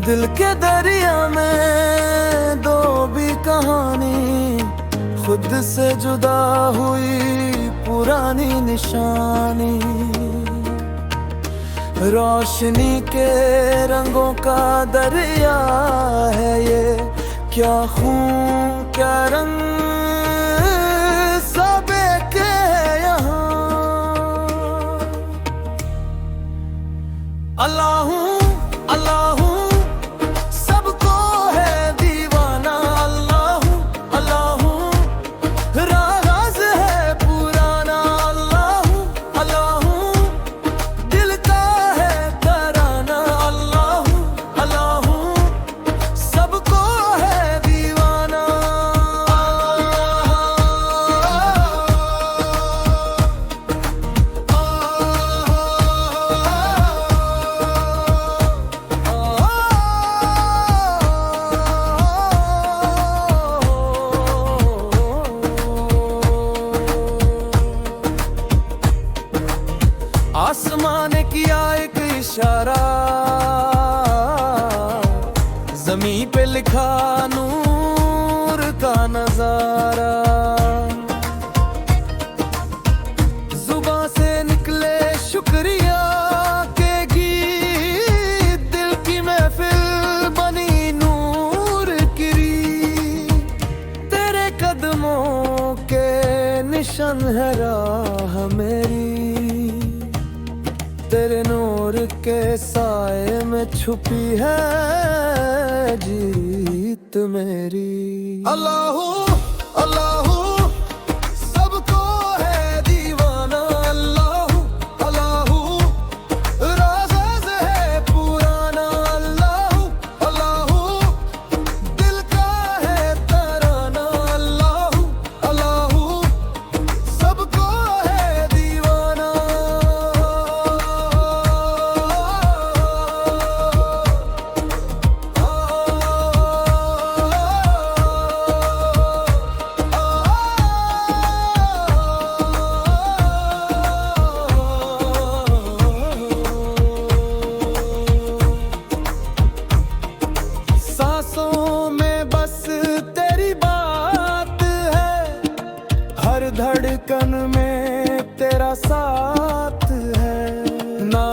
दिल के दरिया में दो भी कहानी, खुद से जुदा हुई पुरानी निशानी। रोशनी के रंगों का दरिया है ये, क्या खून क्या रंग सब एक है यहाँ। अल्लाह अल्लाह सबको है दीवाना, अल्लाह अल्लाह राज है पुराना, अल्लाह अल्लाह दिल का है तराना, अल्लाह अल्लाह सबको है दीवाना। आसमां ने किया एक इशारा, ज़मीं पे लिखा नूर का नजारा। जुबां से निकले शुक्रिया के गीत, दिल की महफिल बनी नूर की रीत। तेरे कदमों के निशान है राह मेरी, तेरे नूर के साए में छुपी है जीत मेरी। अल्लाह अल्लाह सबको है दीवाना, अल्लाह अल्लाह राज है पुराना, अल्लाह अल्लाह दिल का है तराना, अल्लाह अल्लाह सबको है दीवाना। सांसों में बस तेरी बात है, हर धड़कन में तेरा साथ है। ना